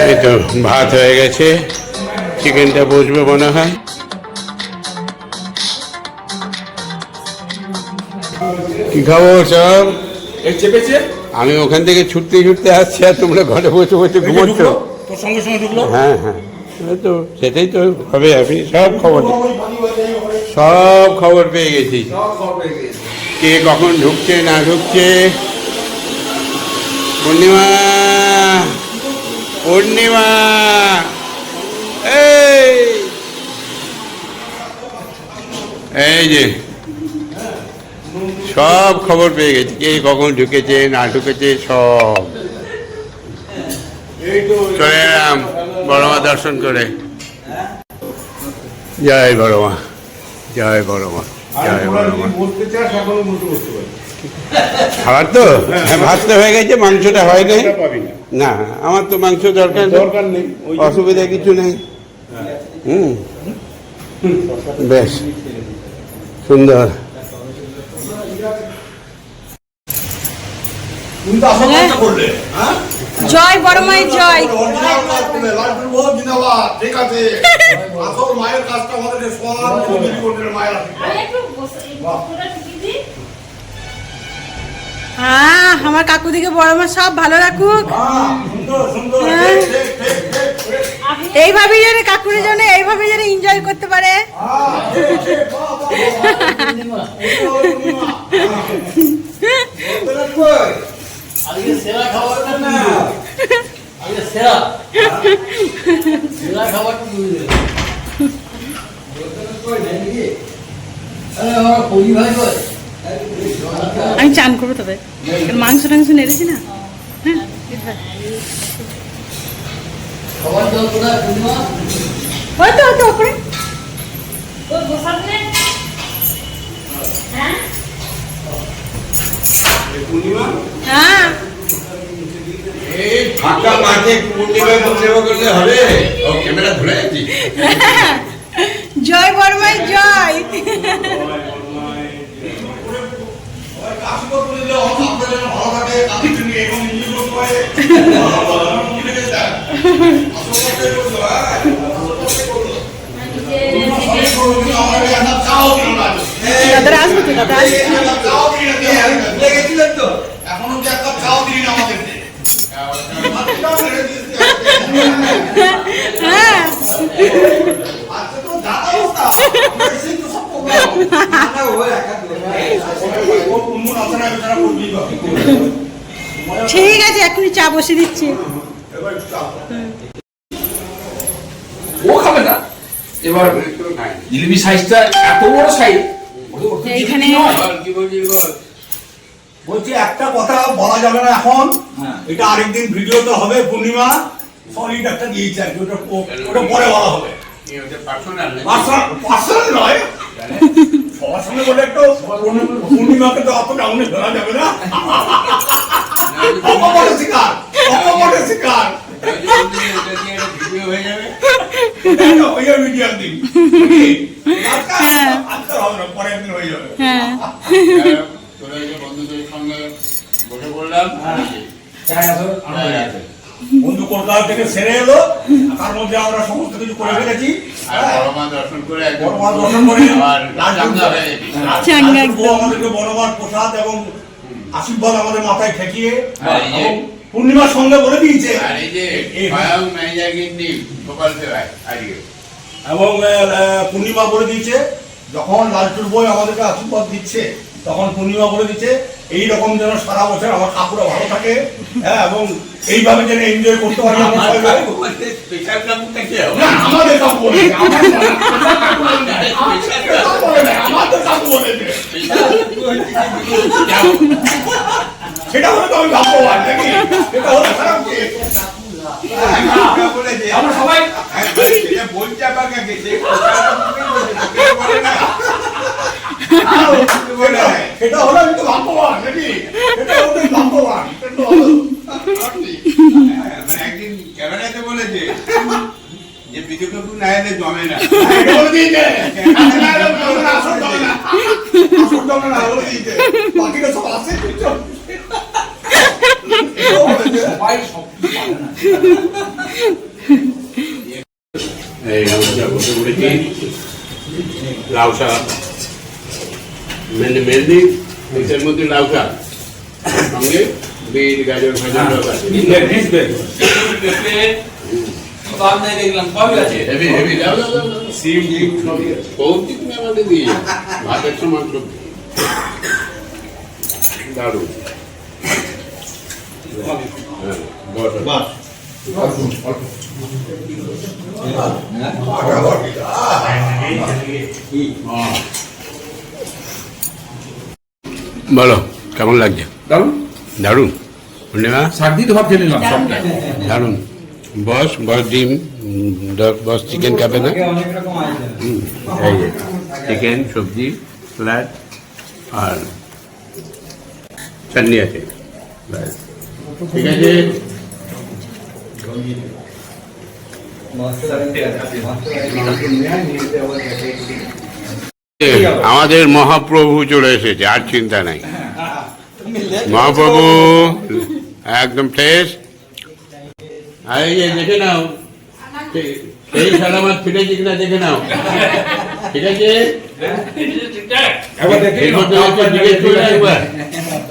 এই তো ভাত হয়ে গেছে, চিকেনটা বসবে মনে হয়। কি খবর সব? আমি ওখান থেকে ছুটতে ছুটতে আসছি আর তোমরা ঘরে বসে বসে ঘুমোচ্ছ। হ্যাঁ হ্যাঁ, তো সেটাই তো হবে। আমি সব খবর পেয়ে গেছি, কে কখন ঢুকছে না ঢুকছে। পূর্ণিমা, পূর্ণিমা, এই যে সব খবর পেয়ে গেছি, কে কখন ঢুকেছে না ঢুকেছে সব। চলে এলাম বড় মা দর্শন করে। জয় বড় মা, জয় বড় মা, জয় বড় মা। খাবার তো ভাত তো হয়ে গেছে, মাংসটা হয়নি। না আমার তো মাংস দরকার নেই, অসুবিধা কিছু নেই। বেশ সুন্দর। জয় বড় মায়ের জয়। ঠিক আছে, মায়ের কাজটা আমাদের হ্যাঁ, আমার কাকুদিকে বড় মা সব ভালো রাখুক। এইভাবেই যেন কাকুরের জন্য এইভাবে যেন এনজয় করতে পারে। আমি চান করবো, তবে মাংস টাংস নেড়েছি না। হয়তো হয়তো ওপরে হ্যাঁ ফাঁকা মাঠে পূর্ণিমায় সেবা করলে হবে। ও ক্যামেরা ধরে আছি। জয় বর্মায় জয়। দাদা আসবে তো, দাদা এখনো একটা চাও দিন আমাদের। হ্যাঁ ঠিক আছে, এখনই চা বসে দিচ্ছি। ও খাবে না। এবার জিলিপি সাইজটা এত বড় সাইজ, এইখানে বলছি একটা কথা বলা যাবে না এখন, এটা আরেকদিন ভিডিওতে হবে। পূর্ণিমা সলিড একটা দিয়েছে আর কি, ওটা পরে বলা হবে। পার্সোনাল নয়, সবার সঙ্গে বলে একটু পূর্ণিমাকে তো অত ডাউনে ফেলা যাবে না। অকপটে শিকার, অকপটে শিকার। ভিডিও দিন আজকাল হবে না, পরের দিন হয়ে যাবে। বন্ধুদের সঙ্গে বসে পড়লাম, বন্ধু কলকাতা থেকে সেরে এলো, তার মধ্যে আমরা সমস্ত কিছু করে ফেলেছি। দর্শন করে আমাদেরকে বড়মার প্রসাদ এবং আশীর্বাদ আমাদের মাথায় ঠেকিয়ে পূর্ণিমার সঙ্গে বলে দিয়েছে এবং পূর্ণিমা বলে দিয়েছে, যখন লালটুর বই আমাদেরকে আশীর্বাদ দিচ্ছে তখন পূর্ণিমা বলে দিচ্ছে এইরকম যেন সারা বছর আমার কাকুরা ভালো থাকে, হ্যাঁ, এবং এইভাবে যেন এনজয় করতে পারি। আমাদের কাকু বলে, সেটা হলে তো আমি ভাগ্যবান নাকি, সেটা হলে খারাপ কি? আমরা সবাই বলতে সেটা হলো আমি তো ভাগ্যবান নাকি, সেটা হলো ভাগ্যবান। একদিন ক্যামেরাতে বলেছে যে বিজু কাকু না এলে জমে না, বাকিটা সব আছে। এই লাউটা বসে পড়েছি, লাউ শাক মেনলি এর মধ্যে লাউ শাক সঙ্গে বিট গাজর ভাজা আছে। দেখলাম কবে আছে হেভি হেভি লাউ সিম ডিম সবই আছে। সবজি তুমি আমাদের দিয়ে ভাতের সমান সবজি দারুণ। হ্যাঁ বস বলো কেমন লাগছে? দারুন দারুণ পূর্ণিমা শাক দিয়ে তো ভাব খেয়ে নিলাম সবটা। দারুণ। বস বস ডিম বস চিকেন খাবে না? এই যে চিকেন সবজি স্যালাড আর চাটনি আছে, ব্যাস। ঠিক আছে। আমাদের মহাপ্রভু চলে এসেছে, আর চিন্তা নাই। মহাপ্রভু একদম ফ্রেশ। আর এই যে দেখে নাও সেই সালামাত ফিরেছে কিনা দেখে নাও, ঠিক আছে? জিজ্ঞেস করে একবার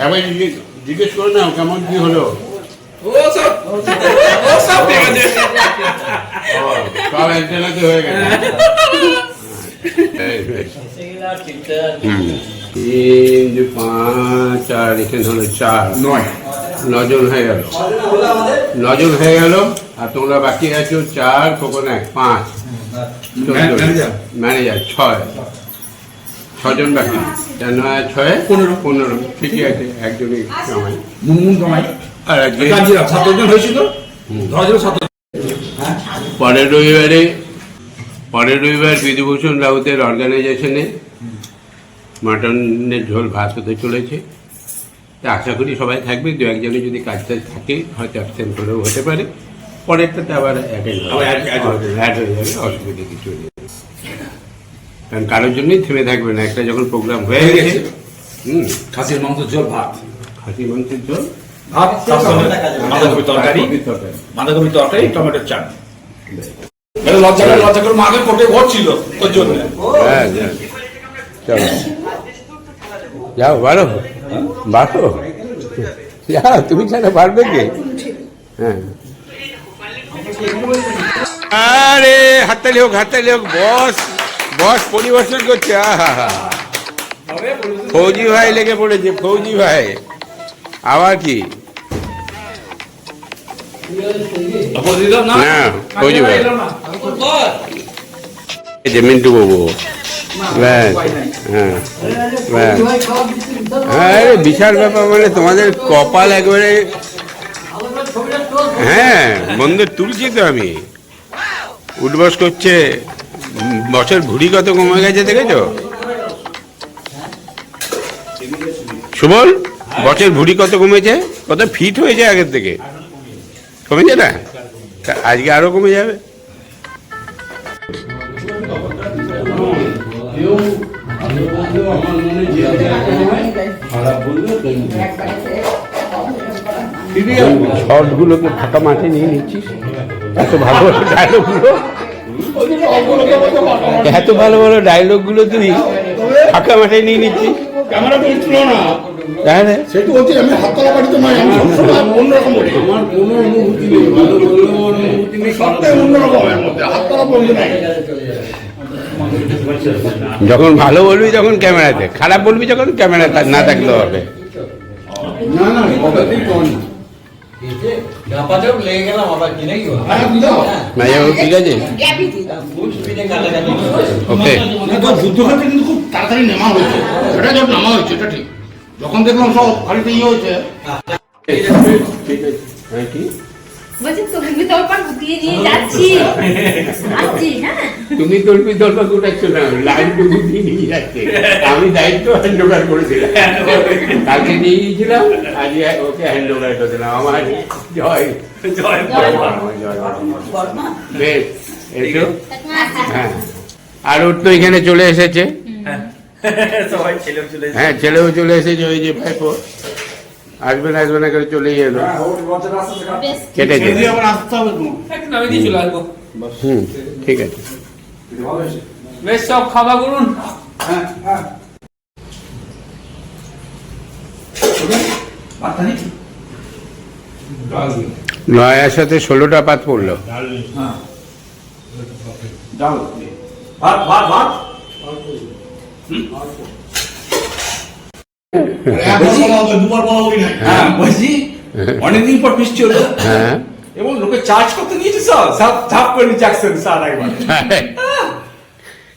একবার জিজ্ঞেস করে নাও কেমন কি হলো। সব একজনাতে হয়ে গেছে। 3, 5 আর এখানে হলো 4, 9 হয়ে গেল। 9 হয়ে গেল। আর তোমরা বাকি আছো 4, কখন 1, 5 ম্যানেজার 6 জন বাকি। 4, 9, 6, 15 ঠিকই আছে। একজনই কামাই মুনমুন কামাই আর আজকে 7 হয়েছিল। পরের রবিবার বিধুভূষণ রাউতের অর্গানাইজেশনে মাটনের ঝোল ভাত হতে চলেছে। তা আশা করি সবাই থাকবে। 2-1 যদি কাজটা থাকে হয়তো অ্যাবসেন্ট করেও হতে পারে। পরেরটাতে আবার অ্যাড হয়ে যাবে, অসুবিধা কিছু নেই। কারণ কারোর জন্যই থেমে থাকবে না। একটা যখন প্রোগ্রাম হয়ে গেছে খাসির মাংসের ঝোল ভাত, খাসি মাংসের ঝোল ভাত, বাঁধাকপি তরকারি, টমেটোর চাটনি। লজ্জা করে মাকে কোটে ভরছিল তোর জন্য। হ্যাঁ চলো যাও বাড়ো বাড়ো যাও, তুমি ছাড়া পারবে কে? হ্যাঁ আরে হাততালি হোক হাততালি হোক। বস বস পরিবেশন করছে। ফৌজি ভাই লেগে পড়েছে, ফৌজি ভাই আবার কি না ফৌজি ভাই মিন্টু বাবু। ব্যাস হ্যাঁ ব্যাস। হ্যাঁ বিশাল ব্যাপার। মানে তোমাদের কপাল একবারে। হ্যাঁ বন্ধু তুলছি তো আমি। উঠবস করছে। বছর ভুড়ি কত কমে গেছে দেখেছো সুবল? বছর ভুড়ি কত কমেছে, কত ফিট হয়েছে আগের থেকে। কমেছে না? আজকে আরো কমে যাবে। শর্টগুলোকে ফাঁকা মাঠে নিয়ে নিচ্ছিস। এত ভালো ভালো ডায়লগগুলো, এত ভালো ভালো ডায়লগগুলো তুই ফাঁকা মাঠে নিয়ে নিচ্ছিস। ক্যামেরা তো উঠলো না। তাহলে সেটা বলছি আমি হাততলা বাড়িতে নয়, আমি সবসময় অন্যরকম বলি। আমার কোনো অনুভূতি নেই, ভালো বললেও অনুভূতি নেই। সবটাই অন্যরকমের মধ্যে, হাততলা বলতে নাই। যখন ভালো বলবি তখন ক্যামেরাতে, খারাপ বলবি যখন ক্যামেরা না থাকলেও হবে। না না কথাতেই কম না। ঠিক আছে ওকে। যুদ্ধ হচ্ছে কিন্তু খুব তাড়াতাড়ি নেমা হয়েছে। এটা যখন নামা হয়েছে এটা ঠিক। যখন দেখলাম সব গাড়িতে ইয়ে হয়েছে। ঠিক আছে। হ্যাঁ কি তুমি তল্পি তল্পা গোটাচ্ছ না, লাইনটুকু দিয়ে নিয়ে যাচ্ছে। আমি দায়িত্ব হ্যান্ড ওভার করেছিলাম, কালকে দিয়ে গিয়েছিলাম, আজকে ওকে হ্যান্ড ওভার করে দিলাম। আমার জয় জয় বেশ এসো। হ্যাঁ আর ওর তো এখানে চলে এসেছে। হ্যাঁ ছেলেও চলে এসেছে। ওই যে ভাইপো আসবে না করে চলেই এলো। হ্যাঁ, ওর রথের রাস্তা থেকে বেশ কেটে ছেড়ে দিয়ে আবার আসতে হবে তো। একটু নামিয়ে দিয়ে চলে আসবো। হুম, ঠিক আছে। ভালো হয়েছে। বেশ, সব খাওয়া করুন। হ্যাঁ হ্যাঁ ভাতটা নিই? নয়ার সাথে 16টা পাত পড়লো। হ্যাঁ। ডাল। ভাত ভাত ভাত। একবার বলা হবে, দুবার বলা হবে না। হ্যাঁ, বলছি অনেকদিন পর বৃষ্টি হলো হ্যাঁ এবং লোকে চার্জ করতে নিয়েছে, সব ঝাপ করে নিচ্ছে একসাথে স্যার একবার।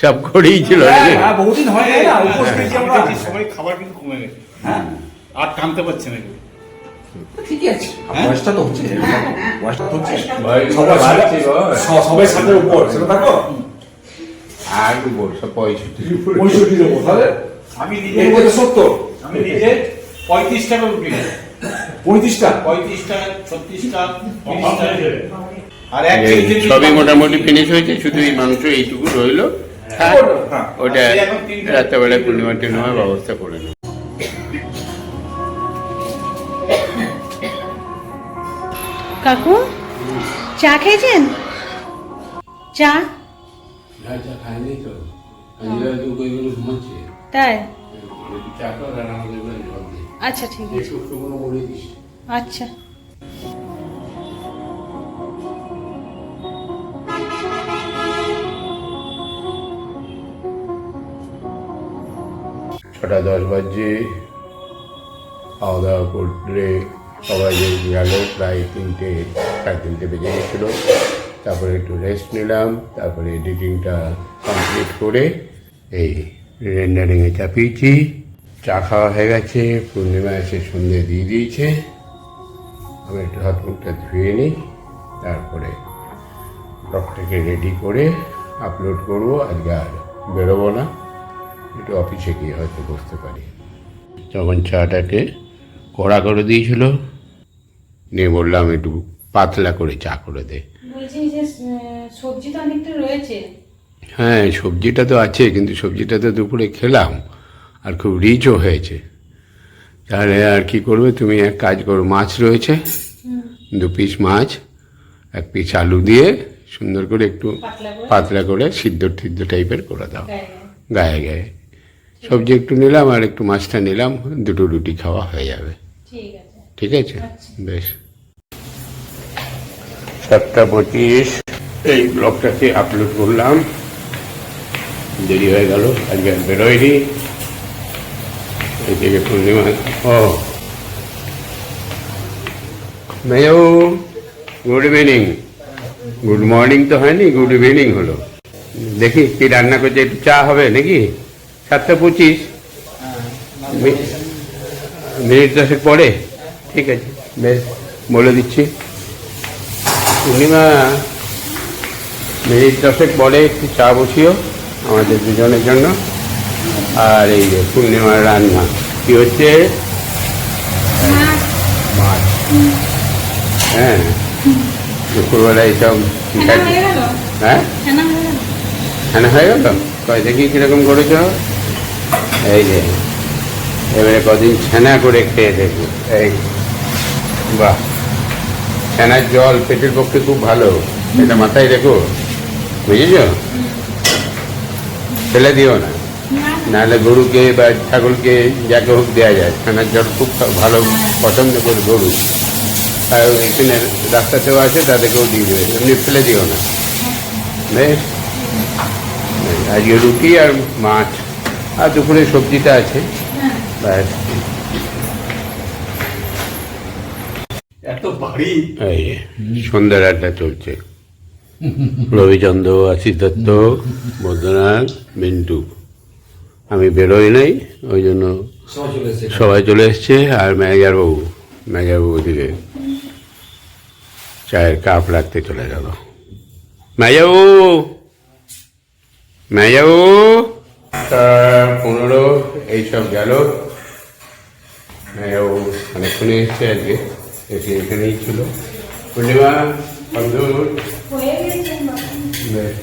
সব করেই ছিল নাকি? হ্যাঁ, বহুদিন হয় না উপোস করেছি আমরা। সবাই খাবার কিন্তু কমে গেছে, হ্যাঁ, আর টানতে পারছে না কেউ। ঠিকই আছে। বয়সটা তো হচ্ছে, বয়সটা তো হচ্ছে। সবাই বাড়ছে গো। সবাই সাথে উপর সেটা থাকো। আর বলছো 65। 65 দেবো তাহলে। আমি এর মধ্যে 70, আমি নিজে 35 টাকা রুটি খাই। 35টা। 35 টাকা, 36 টাকা, 30 টাকা। আর এক এই কেজি সবই মোটামুটি ফিনিশ হয়েছে, শুধু এই মাংস এইটুকু রইলো। হ্যাঁ, হ্যাঁ। ওটা রাত্রেবেলা পূর্ণিমা ব্যবস্থা করে নেব। কাকু চা খেয়েছেন? চা খাইনি তো, ঘুমাচ্ছে। তাই? চা কর আর আমাদের জল দিয়ে আচ্ছা ঠিক আছে, একটু শুকনো করে দিস। আচ্ছা। ছটা 10 বাজে, খাওয়া দাওয়া করলে সবাই গেল, প্রায় 3:30 বেজে গেছিলো। তারপরে একটু রেস্ট নিলাম, তারপরে এডিটিংটা কমপ্লিট করে এই রেন্ডারিংয়ে চাপিয়েছি। চা খাওয়া হয়ে গেছে, পূর্ণিমা এসে সন্ধে দিয়ে দিয়েছে। আমি একটু হাত মুখটা ধুয়ে নিই, তারপরে ব্লগটাকে রেডি করে আপলোড করবো। আজকে আর বেরোবো না, একটু অফিসে গিয়ে হয়তো বসতে পারি। তখন চাটাকে কড়া করে দিয়েছিল, নিয়ে বললাম একটু পাতলা করে চা করে দে। বলছি যে সবজি তো অনেকটা রয়েছে। হ্যাঁ, সবজিটা তো আছে, কিন্তু সবজিটা তো দুপুরে খেলাম আর খুব রিচও হয়েছে। তাহলে আর কি করবে, তুমি এক কাজ করো, মাছ রয়েছে 2 পিস মাছ, 1 পিস আলু দিয়ে সুন্দর করে একটু পাতলা করে সিদ্ধ টাইপের করে দাও গায়ে গায়ে। সবজি একটু নিলাম আর একটু মাছটা নিলাম, 2টো রুটি খাওয়া হয়ে যাবে। ঠিক আছে, বেশ। 7:25 এই ব্লগটাকে আপলোড করলাম, দেরি হয়ে গেল, আজকে আর বেরোয়নি। এই থেকে পূর্ণিমা, ও মেয়ো, গুড ইভিনিং। গুড মর্নিং তো হয়নি, গুড ইভিনিং হলো। দেখি কি রান্না করছে, একটু চা হবে নাকি? 7:25, মিনিট 10 পরে। ঠিক আছে, বেশ, বলে দিচ্ছি। পূর্ণিমা, মিনিট 10 পরে একটু চা বসিও আমাদের দুজনের জন্য। আর এই যে পূর্ণিমার রান্না কি হচ্ছে, মাছ। হ্যাঁ, দুপুরবেলা এইসব হ্যাঁ হ্যাঁ হয়ে গেল। কয় দেখি কিরকম করেছ। এই যে এবারে কদিন ছানা করে খেয়ে দেখবো। এই বাহ, ছানার জল পেটের পক্ষে খুব ভালো, এটা মাথায় রেখো, বুঝেছ? ফেলে দিও না, নাহলে গরুকে বা ছাগলকে যাকে হোক দেওয়া যায়। ছানার জল খুব ভালো, পছন্দ করে গরু, আর এখানে রাস্তাতেও আছে, তাদেরকেও দিয়ে দেবে, এমনি ফেলে দিও না। বেশ, আজকে রুটি আর মাছ, আর দুপুরে সবজিটা আছে, ব্যাস। এত ভারী। এই সন্ধ্যার আড্ডা চলছে, রবিচন্দ্র, আশিস দত্ত, বৈদ্যনাথ, মিন্টু। আমি বেরোই নাই, ওই জন্য সবাই চলে এসছে। আর ম্যানেজারবাবু ওদিকে চায়ের কাপ রাখতে চলে গেল। ম্যাজাবু 15 এইসব গেল। ম্যাজাবু অনেকক্ষণে এসছে, আজকে এসে এখানেই ছিল। পূর্ণিমা, বন্ধুর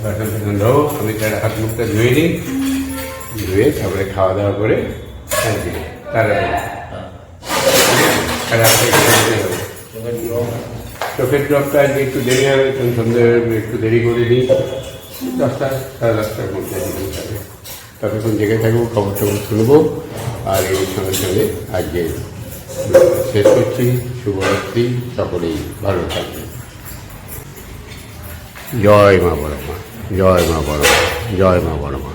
বাসন টাসন ধো, আমি তার হাত মুখটা ধুয়ে নিই, ধুয়ে তারপরে খাওয়া দাওয়া করে তারপরে সাড়ে 8টায় বেরোতে হবে। চোখের ড্রপটা আজকে একটু দেরি হবে, কারণ সন্ধ্যে একটু দেরি করে নিই, 10টা সাড়ে 10টার মধ্যে যাবে। ততক্ষণ জেগে থাকবো, খবর টবর শুনবো। আর এই সঙ্গে সঙ্গে আজকে শেষ করছি। শুভরাত্রি, সকলেই ভালো থাকবেন। জয় মা বড় মা, জয় মা বড় মা, জয় মা বড় মা।